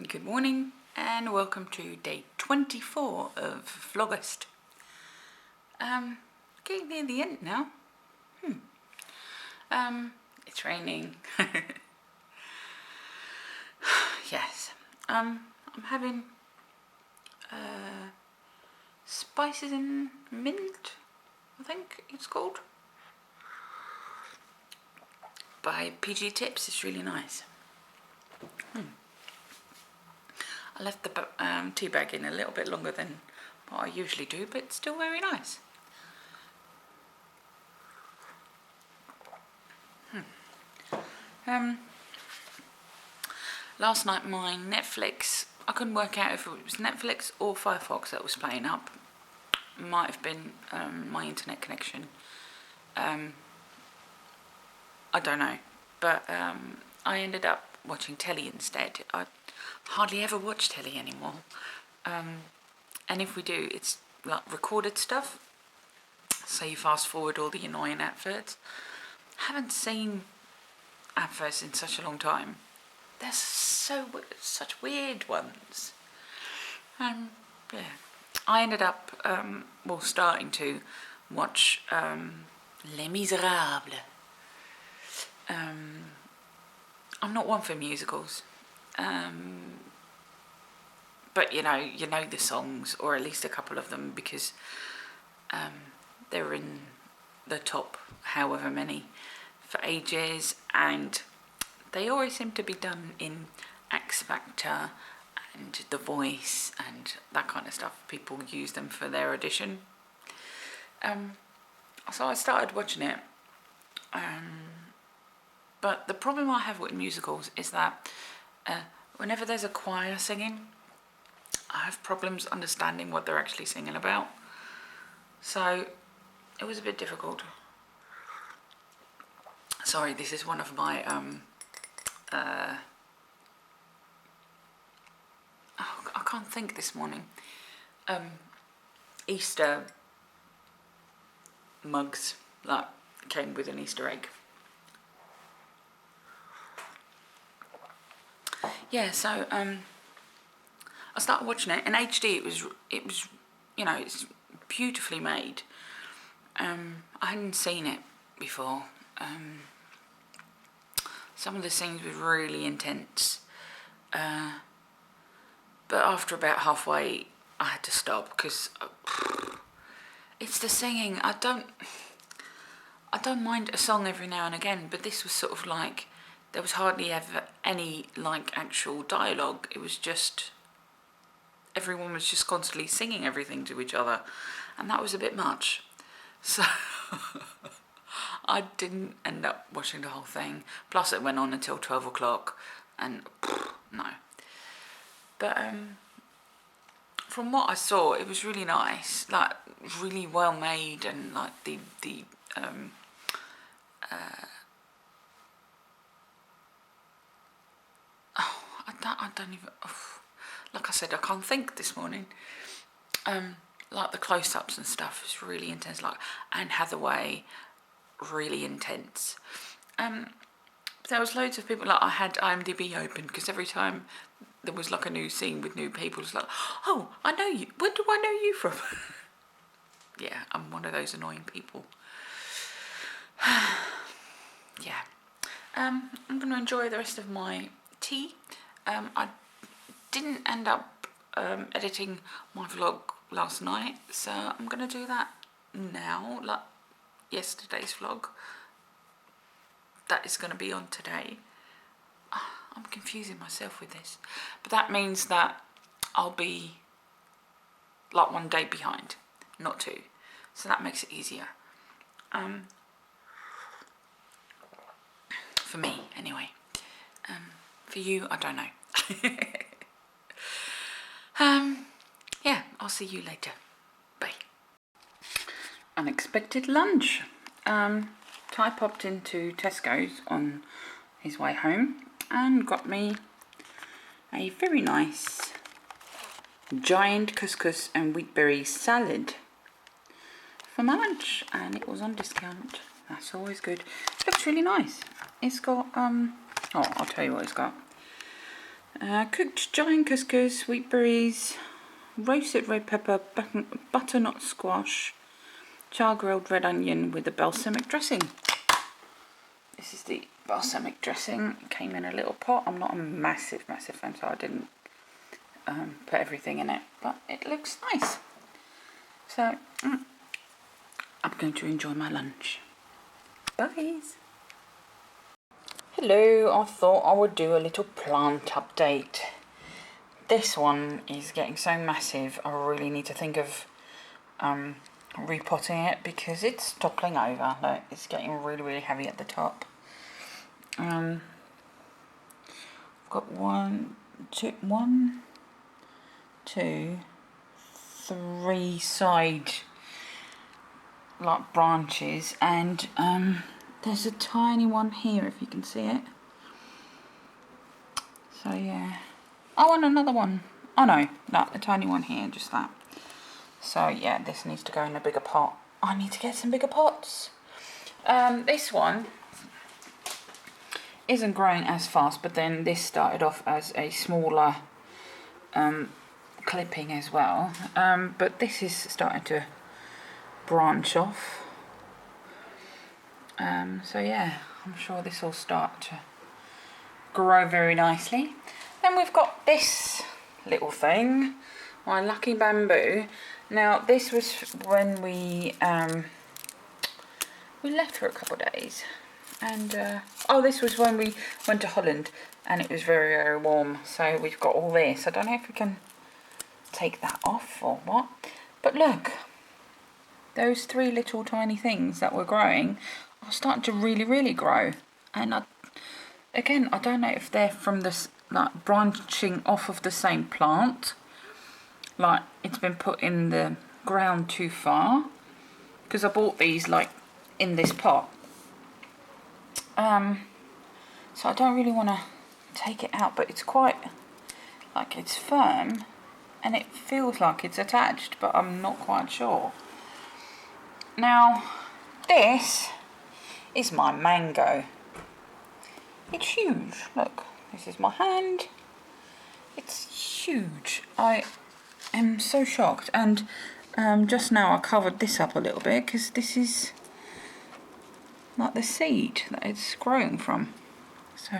Good morning and welcome to day 24 of Vlogust. Getting near the end now. It's raining. Yes. I'm having spices and mint, I think it's called, by PG Tips. It's really nice. I left the tea bag in a little bit longer than what I usually do, but it's still very nice. Last night my Netflix, I couldn't work out if it was Netflix or Firefox that was playing up. Might have been my internet connection. I don't know, but I ended up watching telly instead. I hardly ever watch telly anymore, and if we do, it's like recorded stuff, so you fast forward all the annoying adverts. Haven't seen adverts in such a long time. There's such weird ones. Yeah, I ended up starting to watch Les Miserables. I'm not one for musicals, but you know the songs, or at least a couple of them, because they're in the top however many for ages, and they always seem to be done in X Factor and The Voice and that kind of stuff. People use them for their audition. So I started watching it. But the problem I have with musicals is that whenever there's a choir singing, I have problems understanding what they're actually singing about. So it was a bit difficult. Sorry, this is one of my I can't think this morning. Easter mugs that came with an Easter egg. Yeah, so I started watching it in HD. It was it's beautifully made. I hadn't seen it before. Some of the scenes were really intense, but after about halfway I had to stop because it's the singing. I don't mind a song every now and again, but this was sort of like, there was hardly ever any like actual dialogue. It was just, everyone was just constantly singing everything to each other, and that was a bit much. So I didn't end up watching the whole thing. Plus it went on until 12 o'clock, and no. But from what I saw, it was really nice, like really well made, and like the I don't even, like I said, I can't think this morning. Like the close-ups and stuff is really intense, like Anne Hathaway, really intense. There was loads of people, like I had IMDb open, because every time there was like a new scene with new people, it's like, oh, I know you, where do I know you from? Yeah, I'm one of those annoying people. Yeah. I'm going to enjoy the rest of my tea. I didn't end up editing my vlog last night, so I'm going to do that now, like yesterday's vlog. That is going to be on today. I'm confusing myself with this, but that means that I'll be like 1 day behind, not 2, so that makes it easier. For me, anyway. For you, I don't know. Yeah, I'll see you later. Bye. Unexpected lunch. Ty popped into Tesco's on his way home and got me a very nice giant couscous and wheatberry salad for my lunch, and it was on discount. That's always good. Looks really nice. It's got I'll tell you what it's got. Cooked giant couscous, sweet berries, roasted red pepper, butternut squash, char grilled red onion with a balsamic dressing. This is the balsamic dressing. It came in a little pot. I'm not a massive fan, so I didn't put everything in it, but it looks nice. So I'm going to enjoy my lunch. Bye. Hello, I thought I would do a little plant update. This one is getting so massive, I really need to think of repotting it because it's toppling over. Like, it's getting really heavy at the top. I've got one, two, three side like branches, and there's a tiny one here if you can see it. So yeah. Oh, and another one. Oh no, a tiny one here, just that. So yeah, this needs to go in a bigger pot. I need to get some bigger pots. This one isn't growing as fast, but then this started off as a smaller clipping as well. But this is starting to branch off. So yeah, I'm sure this will start to grow very nicely. Then we've got this little thing, my lucky bamboo. Now this was when we left for a couple of days, and this was when we went to Holland, and it was very warm. So we've got all this. I don't know if we can take that off or what, but look, those three little tiny things that were growing are starting to really grow. And again, I don't know if they're from this, like, branching off of the same plant, like it's been put in the ground too far, because I bought these like in this pot. So I don't really want to take it out, but it's quite, like, it's firm and it feels like it's attached, but I'm not quite sure. Now this is my mango. It's huge. Look, this is my hand. It's huge. I am so shocked. And just now I covered this up a little bit because this is like the seed that it's growing from. So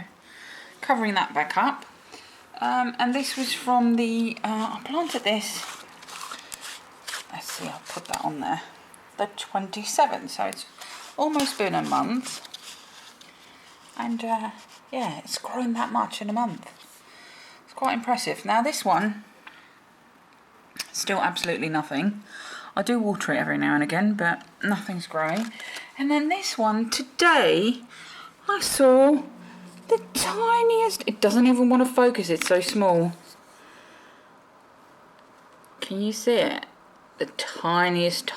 covering that back up. And this was from the, I planted this, let's see, I'll put that on there, the 27th, so it's almost been a month. And yeah, it's grown that much in a month. It's quite impressive. Now this one, still absolutely nothing. I do water it every now and again, but nothing's growing. And then this one, today, I saw the tiniest, it doesn't even want to focus, it's so small. Can you see it? The tiniest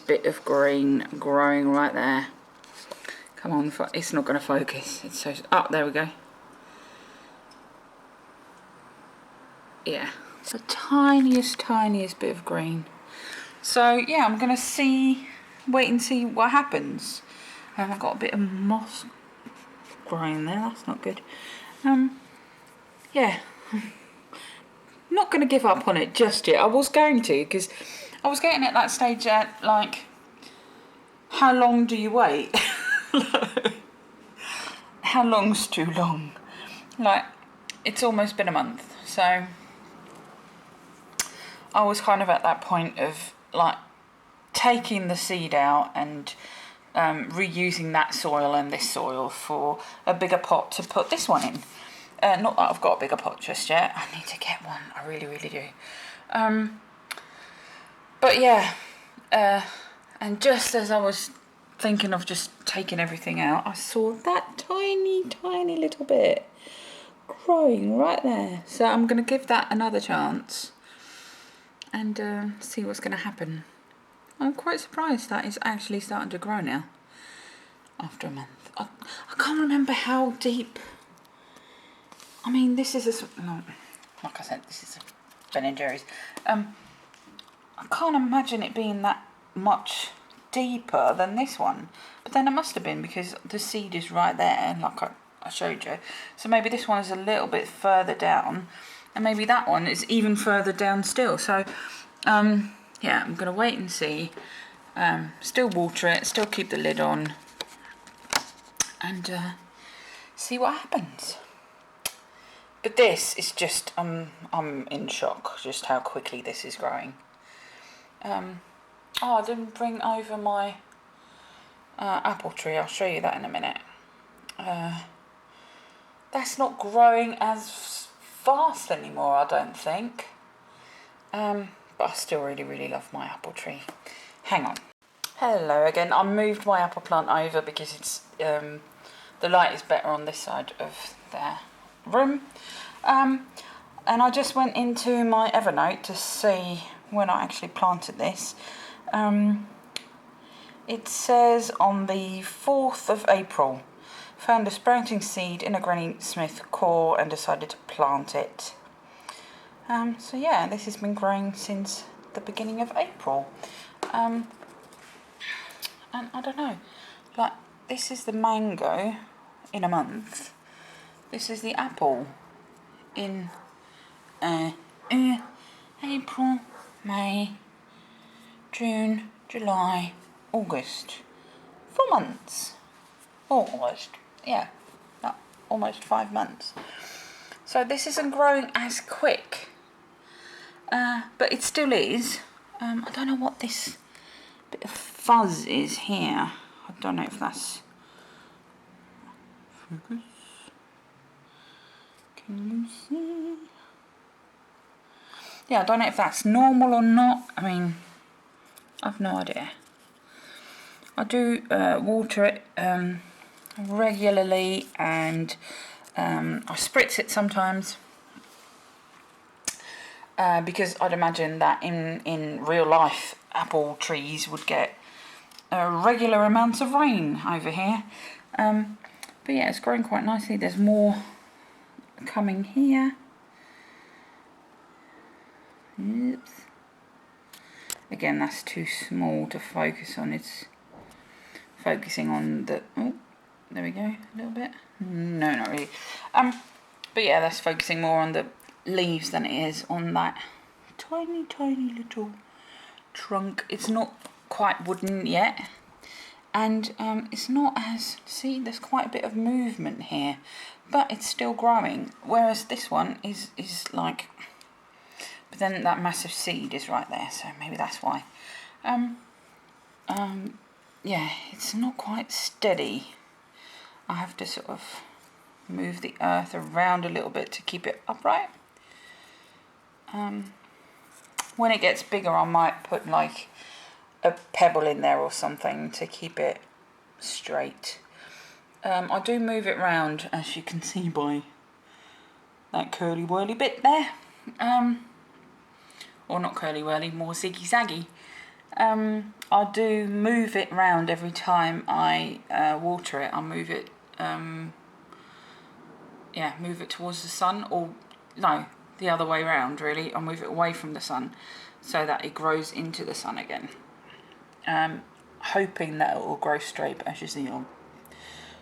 bit of green growing right there. Come on, it's not going to focus. It's so, oh, there we go. Yeah, the tiniest bit of green. So yeah, I'm going to wait and see what happens. I've got a bit of moss growing there, that's not good. Yeah, not going to give up on it just yet. I was going to, because I was getting at that stage at, like, how long do you wait? How long's too long? Like, it's almost been a month, so I was kind of at that point of, like, taking the seed out and reusing that soil and this soil for a bigger pot to put this one in. Not that I've got a bigger pot just yet. I need to get one. I really do. But yeah, and just as I was thinking of just taking everything out, I saw that tiny little bit growing right there. So I'm going to give that another chance and see what's going to happen. I'm quite surprised that it's actually starting to grow now after a month. I can't remember how deep. I mean, this is like I said, this is a Ben & Jerry's. I can't imagine it being that much deeper than this one, but then it must have been because the seed is right there, like I showed you. So maybe this one is a little bit further down, and maybe that one is even further down still. So yeah, I'm gonna wait and see. Still water it, still keep the lid on, and see what happens. But this is just, I'm in shock just how quickly this is growing. Oh, I didn't bring over my apple tree. I'll show you that in a minute. That's not growing as fast anymore, I don't think. But I still really love my apple tree. Hang on. Hello again. I moved my apple plant over because it's the light is better on this side of the room. And I just went into my Evernote to see when I actually planted this. It says on the 4th of April, found a sprouting seed in a Granny Smith core and decided to plant it. So yeah, this has been growing since the beginning of April. And I don't know, like, this is the mango in a month. This is the apple in April, May, June, July, August. 4 months. Almost. Yeah, no, almost 5 months. So this isn't growing as quick. But it still is. I don't know what this bit of fuzz is here. I don't know if that's... Focus. Can you see? Yeah, I don't know if that's normal or not. I mean, I've no idea. I do water it regularly, and I spritz it sometimes. Because I'd imagine that in real life, apple trees would get regular amounts of rain over here. But yeah, it's growing quite nicely. There's more coming here. Oops. Again, that's too small to focus on. It's focusing on the... Oh, there we go, a little bit. No, not really. But yeah, that's focusing more on the leaves than it is on that tiny little trunk. It's not quite wooden yet, and it's not as... See, there's quite a bit of movement here, but it's still growing, whereas this one is like... But then that massive seed is right there, so maybe that's why. Yeah, it's not quite steady. I have to sort of move the earth around a little bit to keep it upright. When it gets bigger, I might put like a pebble in there or something to keep it straight. I do move it round, as you can see by that curly whirly bit there. Or not curly whirly, more ziggy zaggy. I do move it round every time I water it. I move it, move it towards the sun, or no, the other way round really. I move it away from the sun so that it grows into the sun again. Hoping that it will grow straight, but as you see, I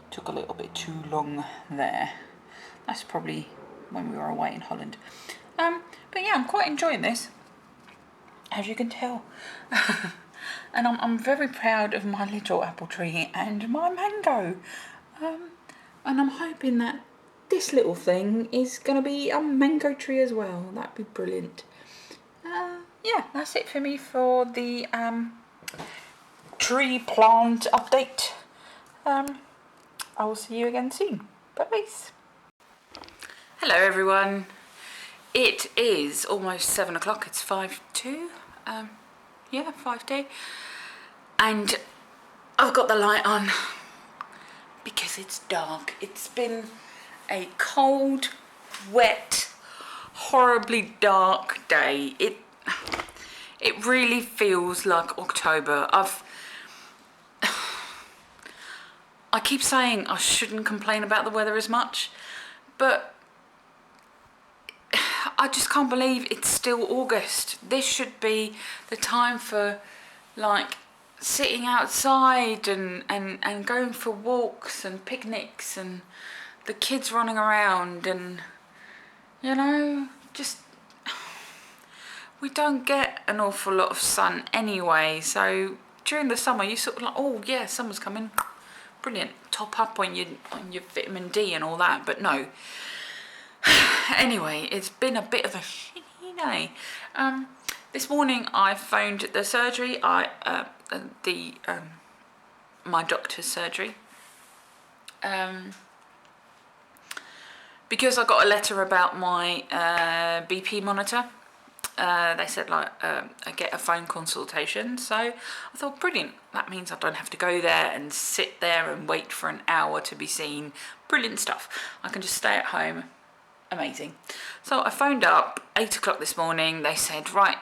took a little bit too long there. That's probably when we were away in Holland. But yeah, I'm quite enjoying this, as you can tell. And I'm very proud of my little apple tree and my mango. And I'm hoping that this little thing is going to be a mango tree as well. That'd be brilliant. Yeah, that's it for me for the tree plant update. I will see you again soon. Bye-bye. Hello everyone. It is almost 7 o'clock. It's 5:02. Yeah, 5:02. And I've got the light on because it's dark. It's been a cold, wet, horribly dark day. It really feels like October. I keep saying I shouldn't complain about the weather as much, but I just can't believe it's still August. This should be the time for like sitting outside and going for walks and picnics and the kids running around and, you know, just, we don't get an awful lot of sun anyway. So during the summer, you sort of like, oh yeah, summer's coming, brilliant, top up on your vitamin D and all that. But no. Anyway, it's been a bit of a shitty day. This morning I phoned the surgery. My doctor's surgery. Because I got a letter about my BP monitor. They said I get a phone consultation, so I thought brilliant, that means I don't have to go there and sit there and wait for an hour to be seen. Brilliant stuff. I can just stay at home. Amazing. So I phoned up 8 o'clock this morning. They said, right,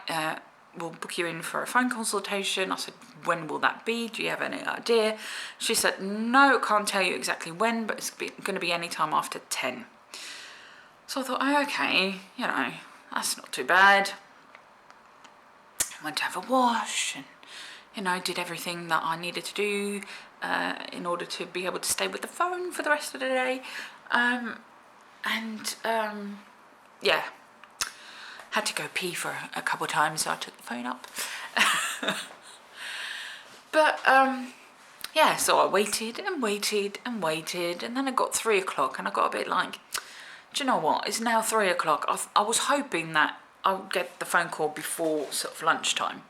we'll book you in for a phone consultation. I said, when will that be? Do you have any idea? She said, no, can't tell you exactly when, but it's going to be any time after 10. So I thought, oh, okay, you know, that's not too bad. I went to have a wash and, you know, did everything that I needed to do in order to be able to stay with the phone for the rest of the day. Yeah, had to go pee for a couple of times, so I took the phone up. But, yeah, so I waited and waited and waited, and then it got 3 o'clock, and I got a bit like, do you know what, it's now 3 o'clock. I was hoping that I would get the phone call before sort of lunchtime.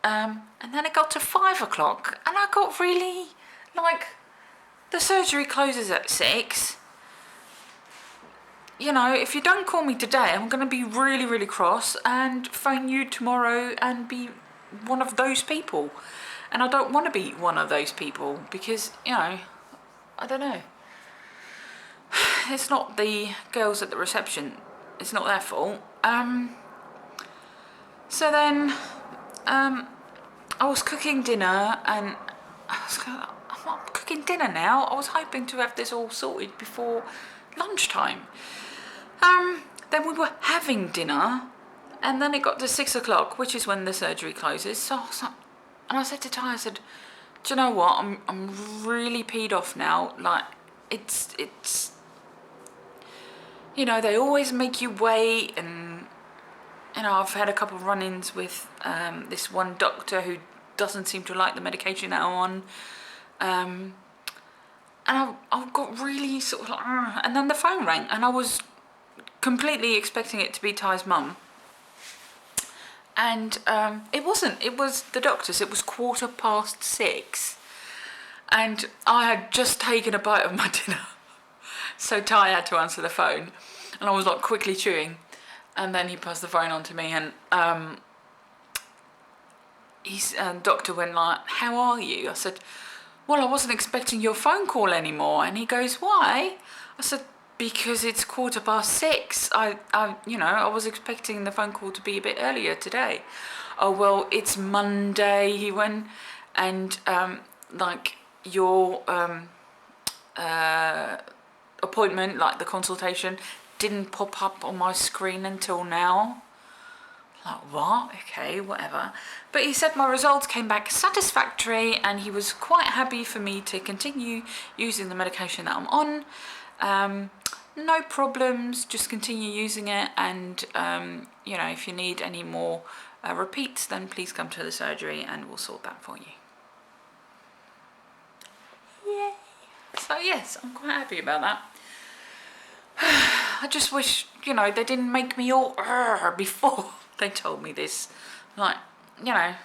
And then it got to 5 o'clock, and I got really, like, the surgery closes at 6. You know, if you don't call me today, I'm going to be really, really cross and phone you tomorrow and be one of those people. And I don't want to be one of those people because, you know, I don't know. It's not the girls at the reception. It's not their fault. So then, I was cooking dinner and I'm not cooking dinner now. I was hoping to have this all sorted before lunchtime. Then we were having dinner, and then it got to 6 o'clock, which is when the surgery closes. So I was like, and I said to Ty, I said, do you know what? I'm really peed off now. Like, it's, you know, they always make you wait, and, you know, I've had a couple of run-ins with this one doctor who doesn't seem to like the medication that I'm on. And I got really sort of like, and then the phone rang, and I was completely expecting it to be Ty's mum, and it wasn't. It was the doctor's. It was 6:15, and I had just taken a bite of my dinner, so Ty had to answer the phone, and I was like quickly chewing, and then he passed the phone on to me, and doctor went like, "How are you?" I said, "Well, I wasn't expecting your phone call anymore," and he goes, "Why?" I said, because it's 6:15. I was expecting the phone call to be a bit earlier today. Oh, well, it's Monday, he went, and like your appointment, like the consultation, didn't pop up on my screen until now. Like, what? Okay, whatever. But he said my results came back satisfactory, and he was quite happy for me to continue using the medication that I'm on. No problems, just continue using it, and you know, if you need any more repeats, then please come to the surgery and we'll sort that for you. Yay! So yes, I'm quite happy about that. I just wish, you know, they didn't make me all before they told me this. Like, you know,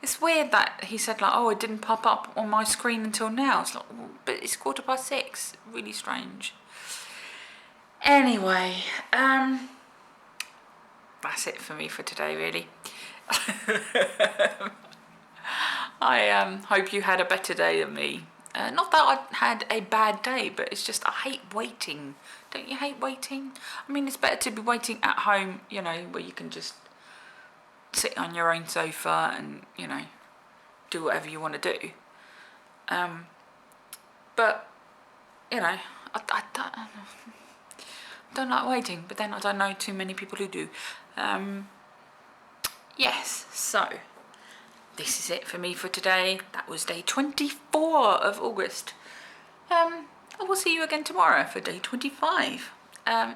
it's weird that he said like, oh, it didn't pop up on my screen until now. It's like, but it's 6:15. Really strange. Anyway, that's it for me for today, really. I hope you had a better day than me. Not that I had a bad day, but it's just I hate waiting. Don't you hate waiting? I mean, it's better to be waiting at home, you know, where you can just sit on your own sofa and, you know, do whatever you want to do. But, you know, I don't like waiting, but then I don't know too many people who do. Yes, so this is it for me for today. That was day 24 of August. I will see you again tomorrow for day 25.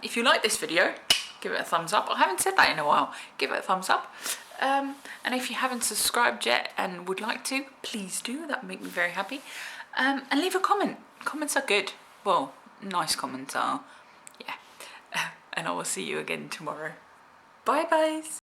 If you like this video, give it a thumbs up. I haven't said that in a while. Give it a thumbs up. And if you haven't subscribed yet and would like to, please do. That would make me very happy. And leave a comment. Comments are good. Well, nice comments are, yeah. And I will see you again tomorrow. Bye, guys.